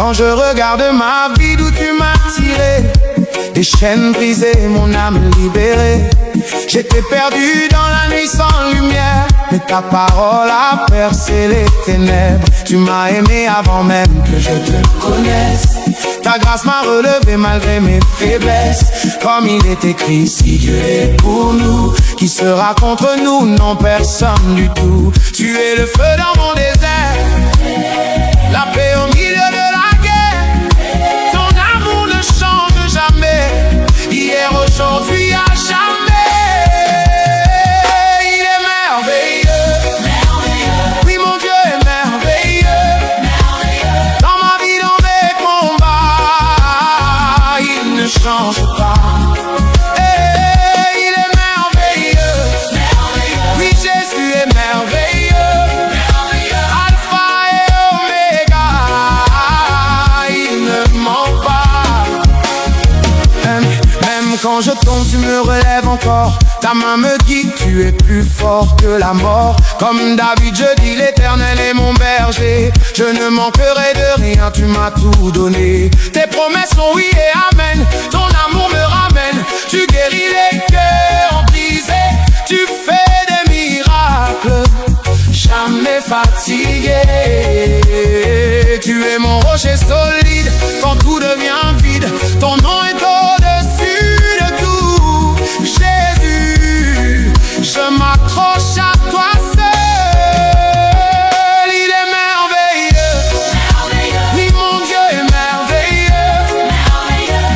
Quand je regarde ma vie d'où tu m'as tiré, des chaînes brisées, mon âme libérée. J'étais perdu dans la nuit sans lumière, mais ta parole a percé les ténèbres. Tu m'as aimé avant même que je te connaisse. Ta grâce m'a relevé malgré mes faiblesses. Comme il est écrit, si Dieu est pour nous, qui sera contre nous? Non, personne du tout. Tu es le feu dans mon désert, la paix au milieu de la guerre. Ton amour ne change jamais, hier, aujourd'hui, à jamais. Il est merveilleux, oui, mon Dieu est merveilleux. Dans ma vie, dans mes combats, il ne change pas. Il est merveilleux, oui, Jésus est merveilleux. Alpha et Oméga, il ne ment pas. Même quand je tombe, tu me relèves encore. Ta main me guide, tu es plus fort que la mort. Comme David, je dis, l'Éternel est mon berger. Je ne manquerai de rien, tu m'as tout donné. Tes promesses sont oui et amen. Ton amour me ramène. Tu guéris les cœurs brisés. Tu fais des miracles, jamais fatigué. Tu es mon rocher solide quand tout devient vide. Ton nom est au-dessus de tout. Jésus, je m'accroche à toi seul. Il est merveilleux, oui, mon Dieu est merveilleux.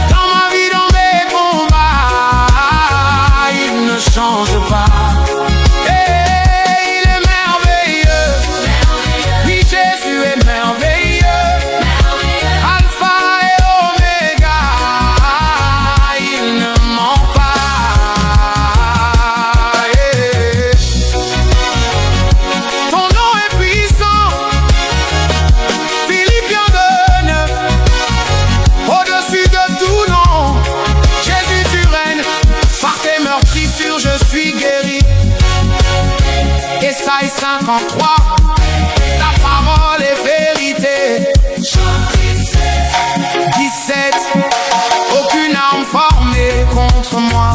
Dans ma vie, dans mes combats, il ne change pas. Il est merveilleux, oui, Jésus est merveilleux. Alpha et Oméga, il ne ment pas. Ton nom est puissant, Philippiens 2:9. Au-dessus de tout nom, Jésus tu règnes. Par tes meurtrissures je suis guéri. Ésaïe 53, ta parole est vérité. 17, aucune arme formée contre moi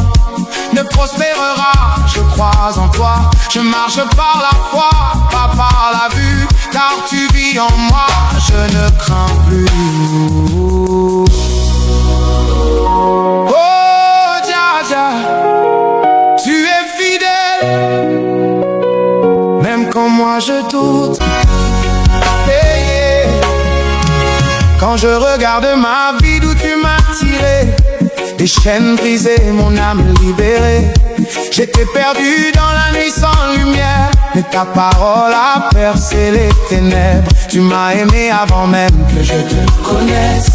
ne prospérera. Je crois en toi, je marche par la foi, pas par la vue, car tu vis en moi, je ne crains plus. Oh, Jah Jah, tu es fidèle, même quand moi je doute. Hey, yeah. Quand je regarde ma vie d'où tu m'as tiré, des chaînes brisées, mon âme libérée. J'étais perdu dans la nuit sans lumière, mais ta parole a percé les ténèbres. Tu m'as aimé avant même que je te connaisse.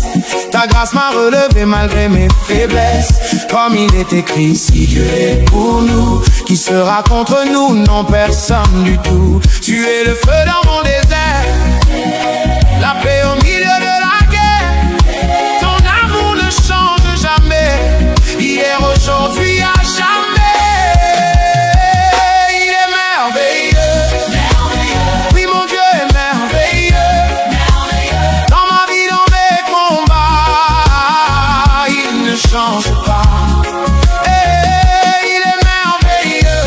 Ta grâce m'a relevé malgré mes faiblesses. Comme il est écrit, si Dieu est pour nous, qui sera contre nous? Non, personne du tout. Tu es le feu dans mon désert, la paix au milieu de la guerre. Ton amour ne change jamais, hier, aujourd'hui, à jamais. Il est merveilleux, oui, mon Dieu est merveilleux. Dans ma vie, dans mes combats, il ne change pas. Il est merveilleux,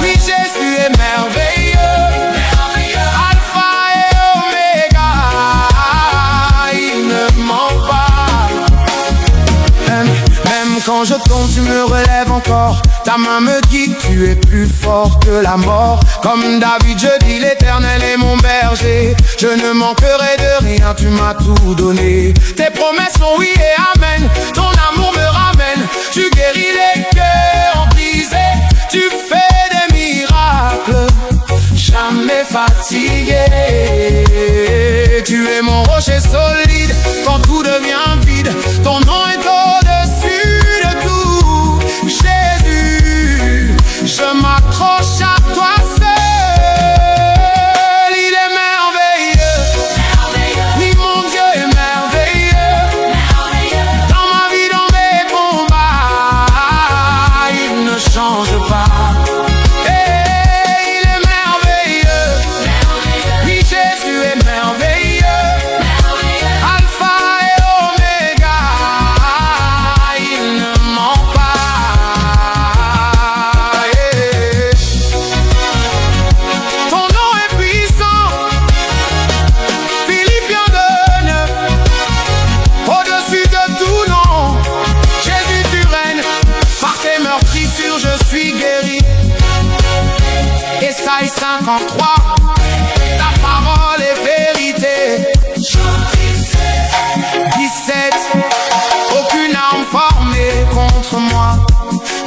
oui, Jésus est merveilleux. Alpha et Oméga, il ne ment pas. Même quand je tombe, tu me relèves encore. Ta main me guide, tu es plus fort que la mort. Comme David, je dis, l'Éternel est mon berger. Je ne manquerai de rien, tu m'as tout donné. Tes promesses sont oui et amen. Ton amour me ramène. Tu guéris les cœurs brisés. Tu fais des miracles, jamais fatigué. Tu es mon rocher solide quand tout devient vide. Ton nom est au-dessus de tout. Jésus, je m'accroche à toi seul. Il est merveilleux, oui, mon Dieu est merveilleux. Dans ma vie, dans mes combats, il ne change pas. Il est merveilleux, oui, Jésus est merveilleux. ta parole est vérité. 17. Aucune arme formée contre moi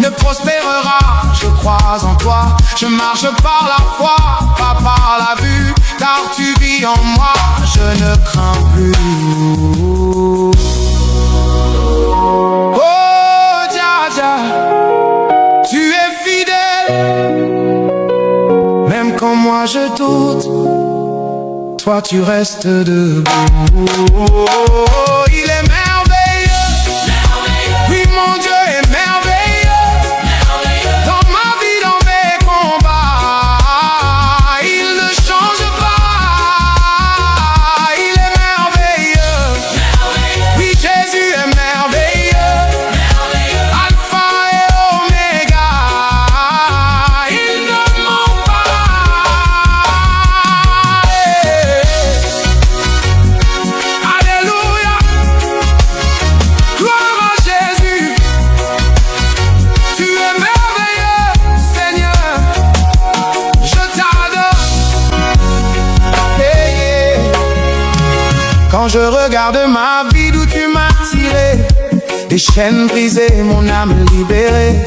ne prospérera, je crois en toi. Je marche par la foi, pas par la vue, car tu vis en moi, je ne crains plus. Oh Jah Jah, tu es fidèle, même quand moi je doute, toi tu restes debout. Il est merveilleux, oui mon Dieu est merveilleux. Dans ma vie, dans mes combats, il ne change pas. Il est merveilleux, oui Jésus est merveilleux. Alpha et Oméga, il ne ment pas. Alléluia, gloire à Jésus. Tu es merveilleux, Seigneur, je t'adore. Hey, yeah. Quand je regarde ma vie d'où tu m'as tiré, des chaînes brisées, mon âme libérée.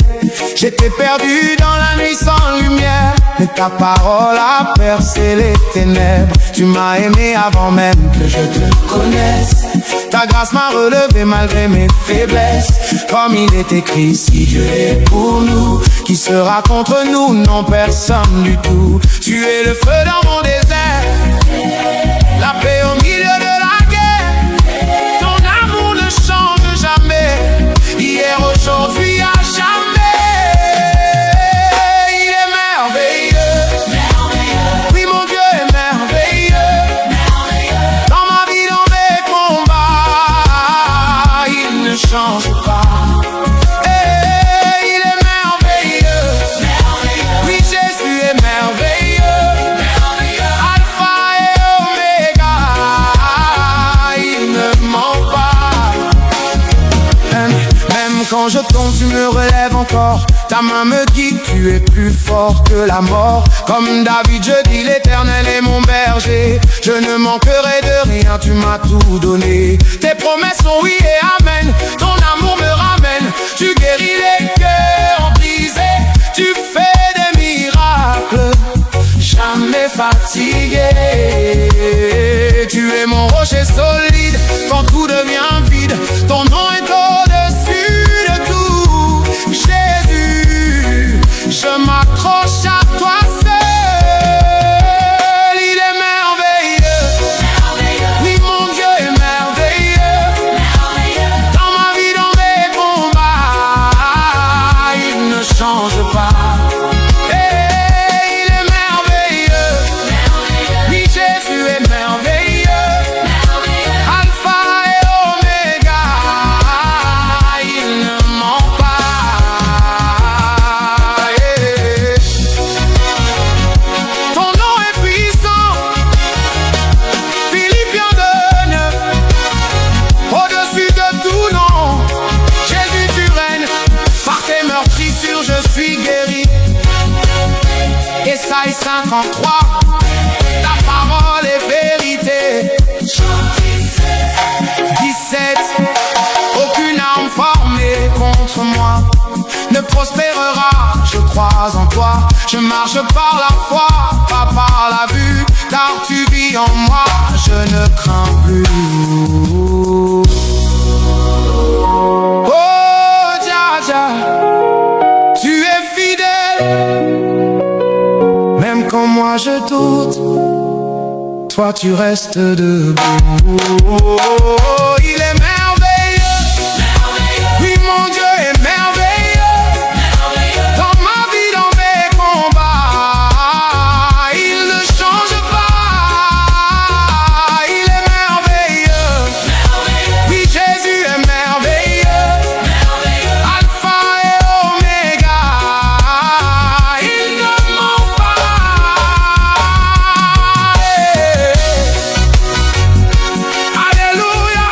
J'étais perdu dans la nuit sans lumière, mais ta parole a percé les ténèbres. Tu m'as aimé avant même que je te connaisse. Ta grâce m'a relevé malgré mes faiblesses. Comme il est écrit, si Dieu est pour nous, qui sera contre nous? Non, personne du tout. Tu es le feu dans mon désert, la paix au milieu de la guerre. Ton amour ne change jamais, hier, aujourd'hui, à jamais. Il est merveilleux, oui mon Dieu est merveilleux. Dans ma vie, dans mes combats, il ne change pas. Il est merveilleux, oui Jésus est merveilleux. Alpha et Oméga, il ne ment pas. Même quand je tombe, tu me relèves encore. Ta main me guide, tu es plus fort que la mort. Comme David, je dis, l'Éternel est mon berger. Je ne manquerai de rien, tu m'as tout donné. Tes promesses sont oui et amen. Ton amour me ramène. Tu guéris les cœurs brisés. Tu fais des miracles, jamais fatigué. Tu es mon rocher solide quand tout devient vide. Ton nom est au-dessus de tout. Jésus, je m'accroche à toi seul. Il est merveilleux, oui mon Dieu est merveilleux. Dans ma vie, dans mes combats, il ne change pas. Il est merveilleux, oui Jésus est merveilleux. Alpha et Oméga, il ne ment pas. Ton nom est puissant, Philippiens 2:9. Au-dessus de tout nom, Jésus tu règnes. Par tes meurtrissures je suis guéri. Ésaïe 53, ta parole est vérité. 17. Aucune arme formée contre moi ne prospérera, je crois en toi. Je marche par la foi, pas par la vue, car tu vis en moi, je ne crains plus. Oh Jah Jah, tu es fidèle, même quand moi je doute, toi tu restes debout. Il est merveilleux, oui mon Dieu est merveilleux. Dans ma vie, dans mes combats, il ne change pas. Il est merveilleux, oui Jésus est merveilleux. Alpha et Oméga, il ne ment pas. Alléluia,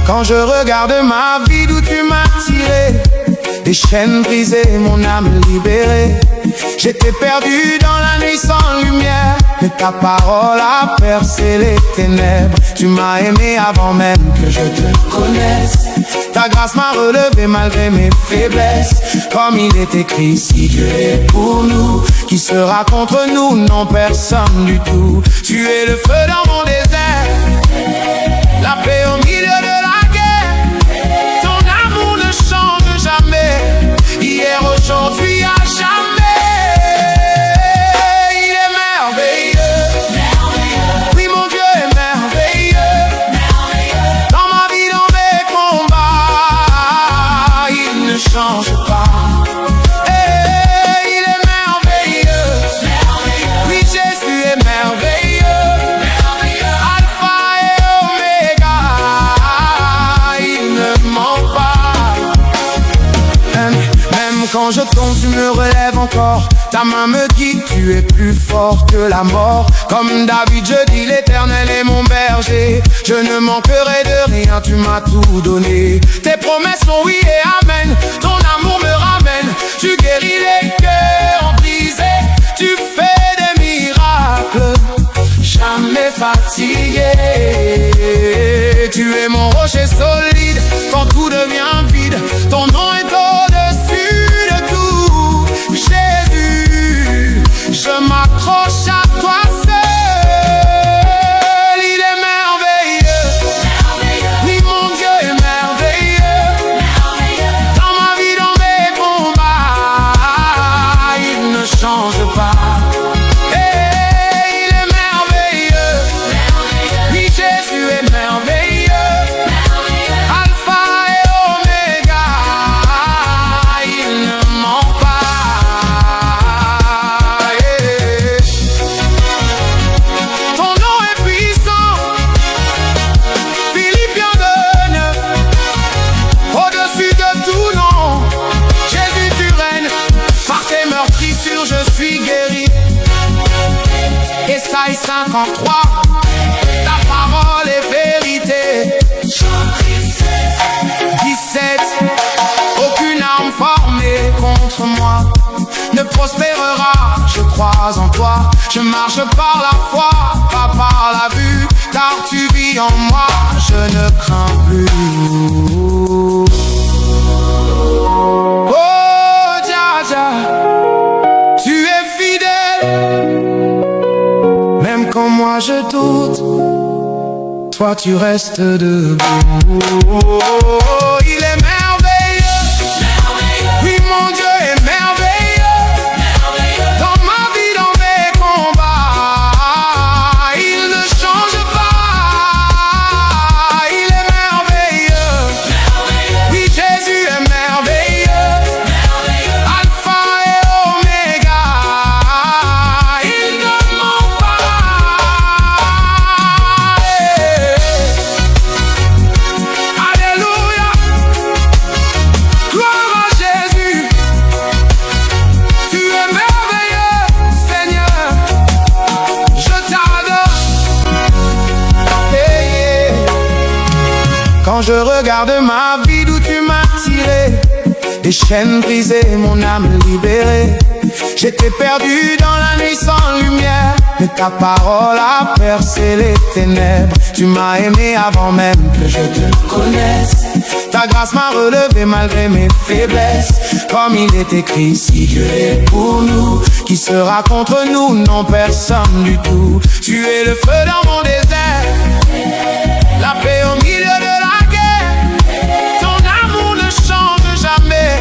Quand je regarde ma vie d'où tu m'as tiré, des chaînes brisées, mon âme libérée. J'étais perdu dans la nuit sans lumière, mais ta parole a percé les ténèbres. Tu m'as aimé avant même que je te connaisse. Ta grâce m'a relevé malgré mes faiblesses. Comme il est écrit, si Dieu est pour nous, qui sera contre nous? Non, personne du tout. Tu es le feu dans mon désert, la paix au milieu de la guerre. Ton amour ne change jamais, hier, aujourd'hui, à jamais. Il est merveilleux, oui, mon Dieu est merveilleux. Dans ma vie, dans mes combats, il ne change pas. Il est merveilleux, oui, Jésus est merveilleux. Alpha et Oméga, il ne ment pas. Même quand je tombe, tu me relèves encore. Ta main me guide, tu es plus fort que la mort. Comme David, je dis, l'Éternel est mon berger. Je ne manquerai de rien, tu m'as tout donné. Tes promesses sont oui et amen. Ton amour me ramène. Tu guéris les cœurs brisés. Tu fais des miracles, jamais fatigué. Tu es mon rocher solide quand tout devient vide. Ton nom est au-dessus de tout. Jésus, je m'accroche à toi seul. Il est merveilleux, oui, mon Dieu est merveilleux. Dans ma vie, dans mes combats, il ne change pas. Il est merveilleux, oui, Jésus est merveilleux. Alpha et Oméga, il ne ment pas. Ton nom est puissant, Philippiens 2:9. Au-dessus de tout nom, Jésus tu règnes. Par tes meurtrissures je suis guéri. Esaïe 53, ta parole est vérité. 17, aucune arme formée contre moi ne prospérera. Je crois en toi, je marche par la foi, pas par la vue, car tu vis en moi, je ne crains plus. Oh, Jah Jah, tu es fidèle, même quand moi je doute, toi tu restes debout. Il est merveilleux, oui, mon Dieu est merveilleux. Dans ma vie, dans mes combats, il ne change pas. Il est merveilleux, oui, Jésus est merveilleux. Alpha et Oméga, il ne ment pas. Alléluia, gloire à Jésus. Tu es merveilleux, Seigneur, je t'adore. Quand je regarde ma vie d'où tu m'as tiré, des chaînes brisées, mon âme libérée. J'étais perdu dans la nuit sans lumière, mais ta parole a percé les ténèbres. Tu m'as aimé avant même que je te connaisse. Ta grâce m'a relevé malgré mes faiblesses. Comme il est écrit, si Dieu est pour nous, qui sera contre nous? Non, personne du tout. Tu es le feu dans mon désert, la paix au milieu de la guerre. Ton amour ne change jamais,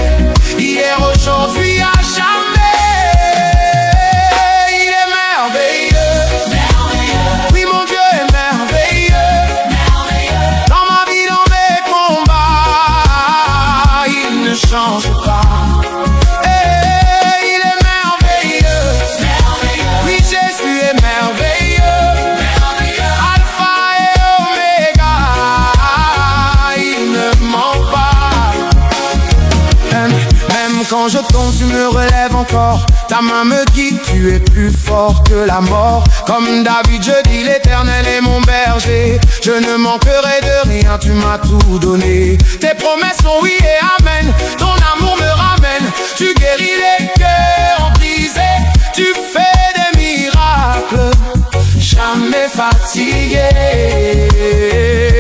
hier, aujourd'hui, à jamais. Il est merveilleux, oui, mon Dieu est merveilleux. Dans ma vie, dans mes combats, il ne change pas. Il est merveilleux, oui, Jésus est merveilleux. Alpha et Oméga, il ne ment pas. Même quand je tombe, tu me relèves encore. Ta main me guide, tu es plus fort que la mort. Comme David, je dis, l'Éternel est mon berger. Je ne manquerai de rien, tu m'as tout donné. Tes promesses sont oui et amen. Ton amour me ramène. Tu guéris les cœurs brisés. Tu fais des miracles. Jamais fatigué.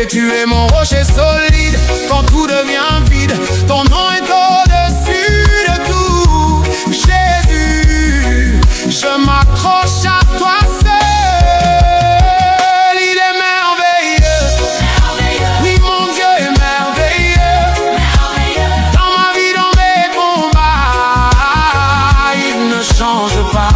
Tu es mon rocher solide quand tout devient vide. Ton nom est au-dessus de tout. Jésus, je m'accroche à toi seul. Il est merveilleux. Oui, mon Dieu est merveilleux. Dans ma vie, dans mes combats, il ne change pas.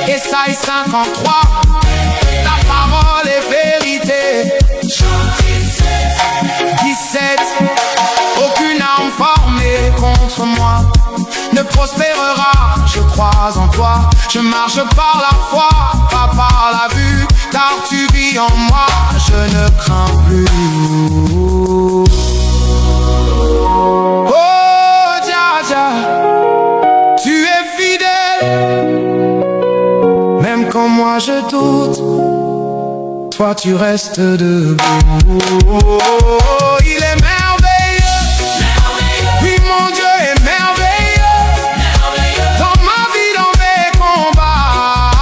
Ésaïe 53, ta parole est vérité. 17, aucune arme formée contre moi ne prospérera, je crois en toi. Je marche par la foi, pas par la vue, car tu vis en moi, je ne crains plus. Oh, Jah Jah, tu es fidèle. Même quand moi je doute, toi tu restes debout. Il est merveilleux. Oui, mon Dieu est merveilleux. Dans ma vie, dans mes combats,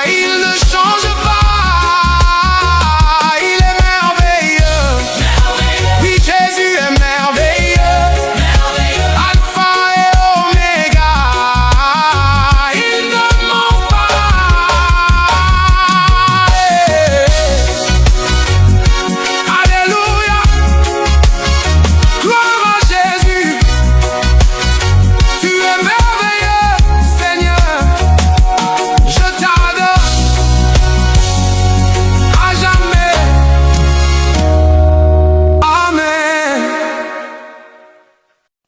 il ne change pas. Il est merveilleux. Oui, Jésus est merveilleux. Alpha et Oméga, il ne ment pas. Alléluia, gloire à Jésus. Tu es merveilleux, Seigneur. Je t'adore à jamais. Amen.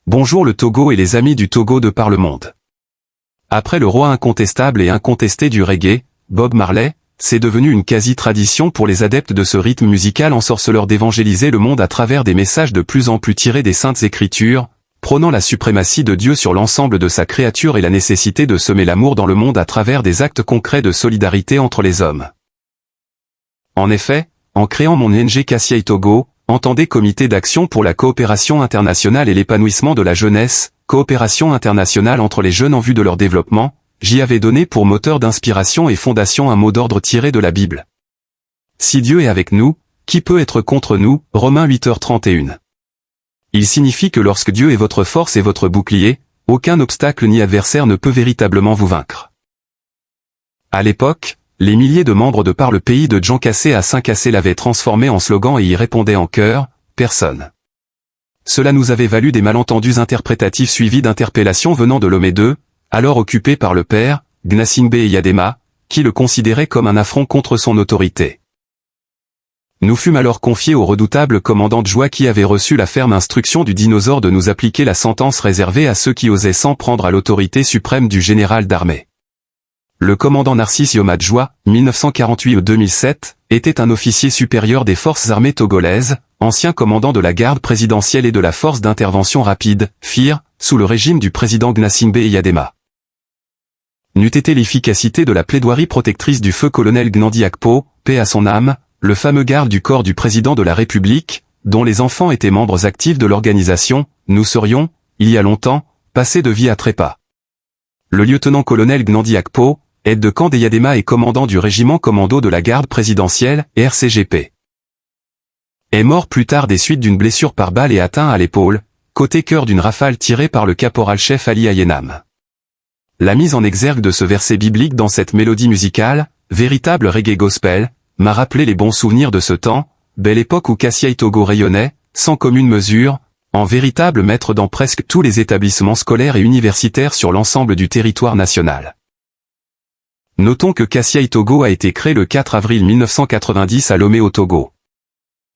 Bonjour le Togo et les amis du Togo de par le monde. Après le roi incontestable et incontesté du reggae, Bob Marley, c'est devenu une quasi-tradition pour les adeptes de ce rythme musical ensorceleur d'évangéliser le monde à travers des messages de plus en plus tirés des Saintes Écritures, prônant la suprématie de Dieu sur l'ensemble de sa créature et la nécessité de semer l'amour dans le monde à travers des actes concrets de solidarité entre les hommes. En effet, en créant mon ONG Kassiai Togo, entendez Comité d'action pour la coopération internationale et l'épanouissement de la jeunesse, coopération internationale entre les jeunes en vue de leur développement, j'y avais donné pour moteur d'inspiration et fondation un mot d'ordre tiré de la Bible. Si Dieu est avec nous, qui peut être contre nous? Romains 8h31. Il signifie que lorsque Dieu est votre force et votre bouclier, aucun obstacle ni adversaire ne peut véritablement vous vaincre. À l'époque, les milliers de membres de par le pays de Jean Cassé à Saint-Cassé l'avaient transformé en slogan et y répondaient en chœur, personne. Cela nous avait valu des malentendus interprétatifs suivis d'interpellations venant de Lomé II, alors occupé par le père, Gnassingbé Eyadema, qui le considérait comme un affront contre son autorité. Nous fûmes alors confiés au redoutable commandant Djoua qui avait reçu la ferme instruction du dinosaure de nous appliquer la sentence réservée à ceux qui osaient s'en prendre à l'autorité suprême du général d'armée. Le commandant Narcisse Yoma Djoua, 1948-2007, était un officier supérieur des forces armées togolaises, ancien commandant de la garde présidentielle et de la force d'intervention rapide, FIR, sous le régime du président Gnassingbé Eyadema. N'eût été l'efficacité de la plaidoirie protectrice du feu colonel Gnandi Akpo, paix à son âme, le fameux garde du corps du président de la République, dont les enfants étaient membres actifs de l'organisation, nous serions, il y a longtemps, passés de vie à trépas. Le lieutenant-colonel Gnandi Akpo, aide de camp d'Eyadema et commandant du régiment commando de la garde présidentielle, RCGP. Est mort plus tard des suites d'une blessure par balle et atteint à l'épaule, côté cœur d'une rafale tirée par le caporal-chef Ali Ayenam. La mise en exergue de ce verset biblique dans cette mélodie musicale, véritable reggae gospel, m'a rappelé les bons souvenirs de ce temps, belle époque où Kassiai Togo rayonnait, sans commune mesure, en véritable maître dans presque tous les établissements scolaires et universitaires sur l'ensemble du territoire national. Notons que Kassia Togo a été créé le 4 avril 1990 à Lomé au Togo.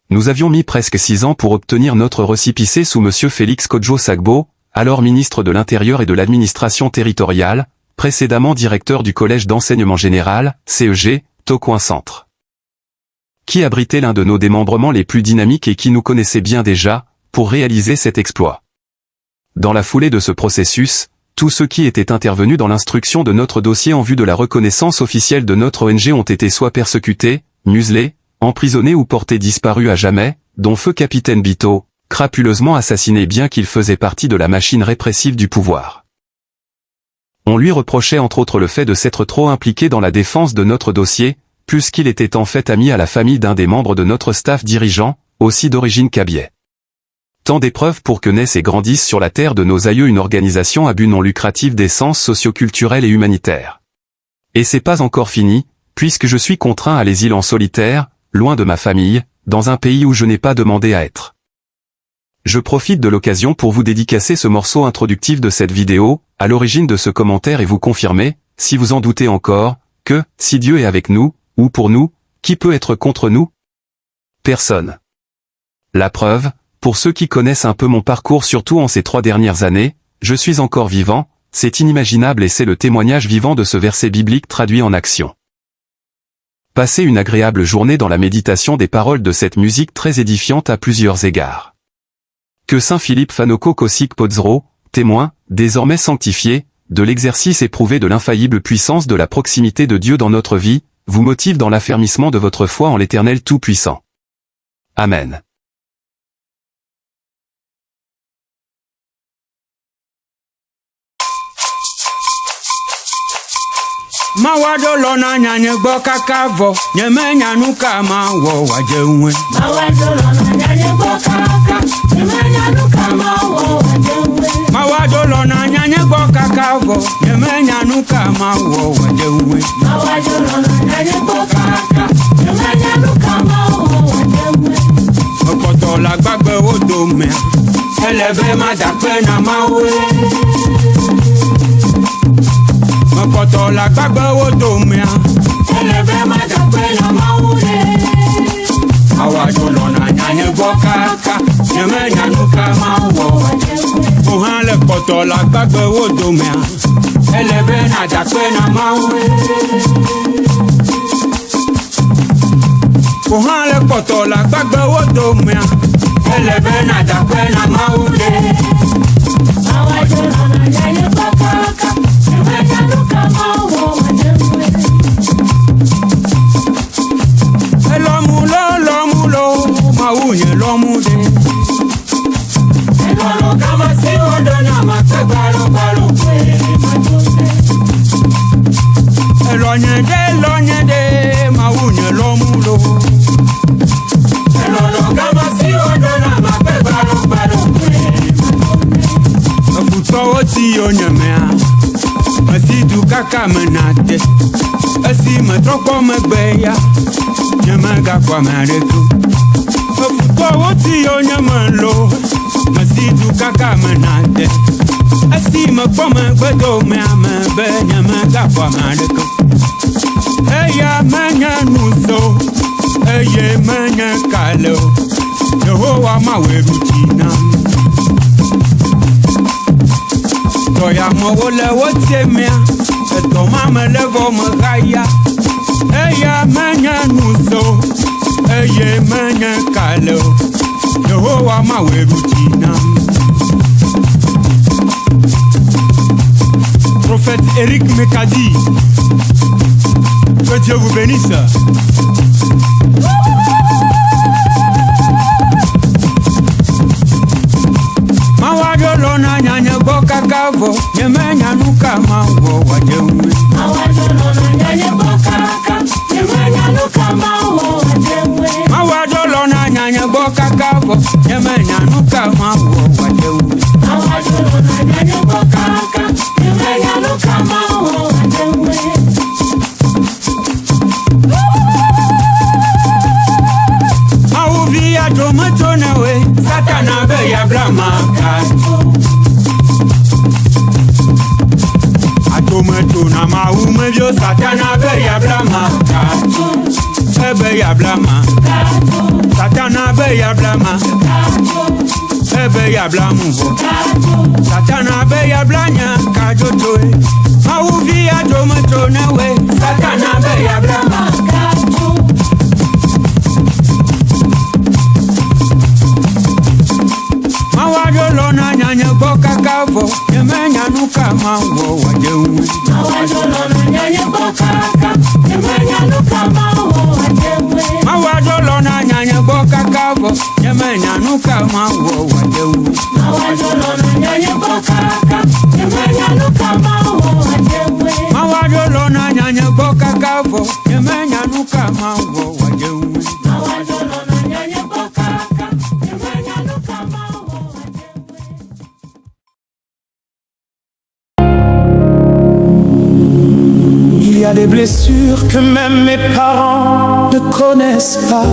Nous avions mis presque 6 ans pour obtenir notre récépissé sous monsieur Félix Kodjo-Sagbo, alors ministre de l'Intérieur et de l'Administration territoriale, précédemment directeur du Collège d'enseignement général, CEG, Tocoin Centre. Qui abritait l'un de nos démembrements les plus dynamiques et qui nous connaissait bien déjà, pour réaliser cet exploit. Dans la foulée de ce processus, tous ceux qui étaient intervenus dans l'instruction de notre dossier en vue de la reconnaissance officielle de notre ONG ont été soit persécutés, muselés, emprisonnés ou portés disparus à jamais, dont feu Capitaine Bito, crapuleusement assassiné bien qu'il faisait partie de la machine répressive du pouvoir. On lui reprochait entre autres le fait de s'être trop impliqué dans la défense de notre dossier, puisqu'il était en fait ami à la famille d'un des membres de notre staff dirigeant, aussi d'origine kabyais. Tant d'épreuves pour que naisse et grandisse sur la terre de nos aïeux une organisation à but non lucratif d'essence socio-culturelle et humanitaire. Et c'est pas encore fini, puisque je suis contraint à l'exil en solitaire, loin de ma famille, dans un pays où je n'ai pas demandé à être. Je profite de l'occasion pour vous dédicacer ce morceau introductif de cette vidéo, à l'origine de ce commentaire et vous confirmer, si vous en doutez encore, que, si Dieu est avec nous, ou pour nous, qui peut être contre nous? Personne. La preuve, pour ceux qui connaissent un peu mon parcours surtout en ces 3 dernières années, je suis encore vivant, c'est inimaginable et c'est le témoignage vivant de ce verset biblique traduit en action. Passez une agréable journée dans la méditation des paroles de cette musique très édifiante à plusieurs égards. Que Saint Philippe Fanoko Kosik Podzro, témoin, désormais sanctifié, de l'exercice éprouvé de l'infaillible puissance de la proximité de Dieu dans notre vie, vous motive dans l'affermissement de votre foi en l'Éternel Tout-Puissant. Amen. Mawado lona nyanye boka kavo nyeme nyanuka mawo wajewe Mawado lona nyanye boka kavo nyeme nyanuka mawo wajewe Mawado lona nyanye boka kavo nyeme nyanuka mawo wajewe Mawado lona nyanye boka kavo nyeme nyanuka mawo wajewe Okoto la gbagbe odo me elebe madape na mawe Mọ̀kọ̀tọ̀ la gbàgbọ́ wo tó mìíràn. Ẹlẹ́bẹ̀ má dàgbẹ́ la máa wúre. Àwa jò lọ́nà nyanye gbọ́ káàká. Nyẹ̀mẹ́ nyanu ká máa wọ̀. Òhàn lẹ̀ kọ̀tọ̀ la gbàgbọ́ wo tó mìíràn. Ẹlẹ́bẹ̀ má dàgbẹ́ la máa wúre. Òhàn lẹ̀ kọ̀tọ̀ la gbàgbọ́ wo tó mìíràn. Ẹlẹ́bẹ̀ má dàgbẹ́ la máa wúre. Àwa jò lọ́nà nyanye gbọ́ káàká. Mawunye lomude Elolo kama si odona makebalo balo kwe majunde Elonyede mawunye lomulo Elolo kama si odona makebalo balo kwe majunde Afuto oti onyemea Asidu kaka menate Asi metroko megbeya Nyemega kwa mereku Ofuko oti onyemelo Asidu kaka menate Asi mekpo megbedo me amebe Nyemega kwa mereku Eya menye nuso Eye menye kalo Yehowa maweru chinam Toya mowole wotie mea Eto mame levo me gaya Eya menye nuso Eye menye kalo Yehowa maweru chinam Prophète Eric Mekadi Que Dieu vous bénisse. Mawado lona nyanye boka kavo Nyeme nyanuka mawo wajewe Mawado lona nyanye boka kavo Nyeme nyanuka mawo wajewe Mawado lona nyanye boka kavo Nyeme nyanuka mawo wajewe Mawado lona nyanye boka kavo Nyeme nyanuka mawo wajewe Mawuvi ya tomatonewe Satana be ya blama kato Atomato na mawume Yo Satana be ya blama ebe ya blama Satana be ya blama ebe ya blamuvo Satana be ya blanya kajoto mauvi ya tomato newe Satana be ya blama Mawadolona nyanya boka kavo Nyemenya nuka mawo wajewe Mawadolona nyanya boka kavo Nyemenya nuka mawo wajewe Mawadolona nyanya boka kavo Nyemenya nuka mawo wajewe Mawadolona nyanya boka kavo Nyemenya nuka mawo wajewe Mawadolona nyanya boka kavo Nyemenya nuka mawo wajewe Mawadolona nyanya boka kavo Nyemenya nuka mawo. Il y a des blessures que même mes parents ne connaissent pas.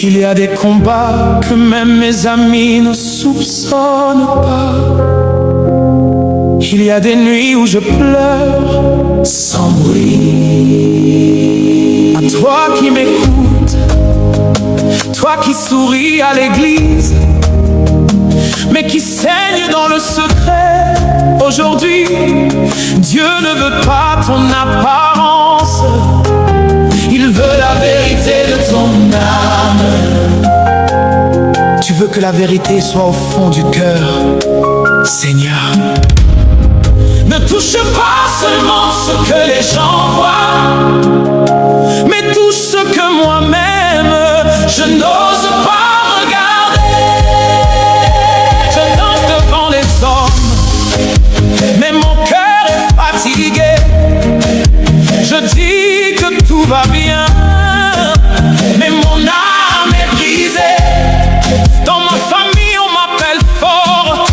Il y a des combats que même mes amis ne soupçonnent pas. Il y a des nuits où je pleure sans bruit. À toi qui m'écoutes, toi qui souris à l'église, mais qui saigne dans le secret. Aujourd'hui, Dieu ne veut pas ton apparence, il veut la vérité de ton âme. Tu veux que la vérité soit au fond du cœur, Seigneur. Ne touche pas seulement ce que les gens voient, mais touche ce que moi-même je n'ose pas regarder. Je danse devant les hommes, mais mon cœur est fatigué. Je dis que tout va bien, mais mon âme est brisée. Dans ma famille on m'appelle fort,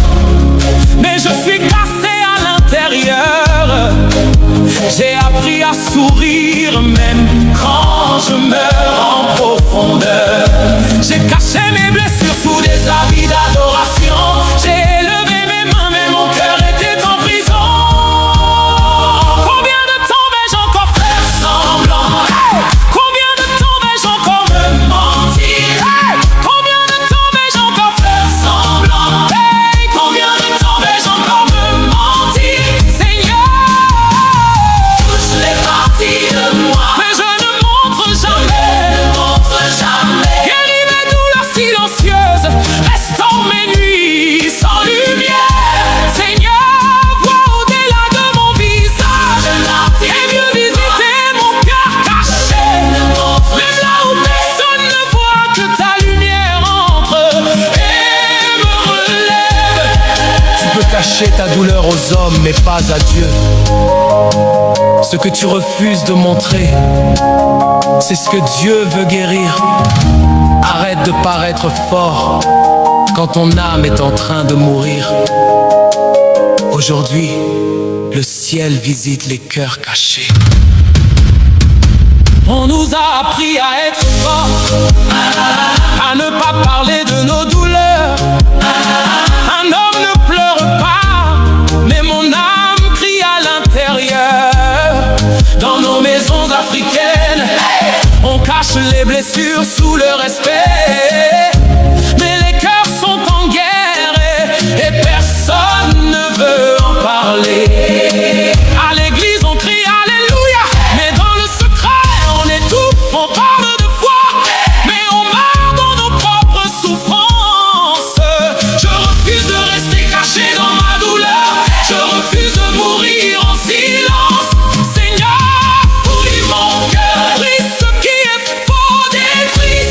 mais je suis cassé à l'intérieur. J'ai appris à sourire même quand je meurs en profondeur. J'ai caché mes blessures sous des habits d'adoration. J'ai élevé mes mains mais mon cœur était en prison. Combien de temps vais-je encore faire semblant? Combien de temps vais-je encore me mentir? Combien de temps vais-je encore faire semblant? Combien de temps vais-je encore me mentir? Seigneur, touche les parties de moi que je ne montre jamais. Guéris mes douleurs silencieuses, restaure mes nuits sans lumière. Seigneur, vois au-delà de mon visage et mieux visiter mon cœur caché. Même là où personne ne voit que ta lumière entre et me relève. Tu peux cacher ta douleur aux hommes mais pas à Dieu. Ce que tu refuses de montrer, c'est ce que Dieu veut guérir. Arrête de paraître fort quand ton âme est en train de mourir. Aujourd'hui, le ciel visite les cœurs cachés. On nous a appris à être forts, à ne pas parler de nos douleurs. Un homme ne pleure pas, mais mon âme crie à l'intérieur. Dans nos maisons africaines, on cache les blessures sous le respect. Mais les cœurs sont en guerre et personne ne veut en parler. À l'église on crie Alléluia, mais dans le secret on étouffe, on parle de foi, mais on meurt dans nos propres souffrances. Je refuse de rester caché dans ma douleur, je refuse de mourir en silence. Seigneur, fouille mon cœur, brise ce qui est faux, détruis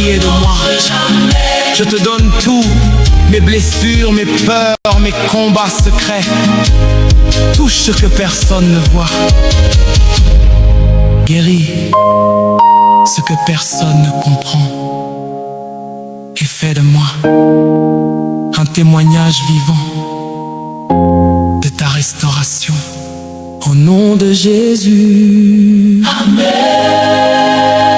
pitié de moi. Je te donne tout, mes blessures, mes peurs, mes combats secrets, tout ce que personne ne voit. Guéris ce que personne ne comprend et fais de moi un témoignage vivant de ta restauration. Au nom de Jésus. Amen.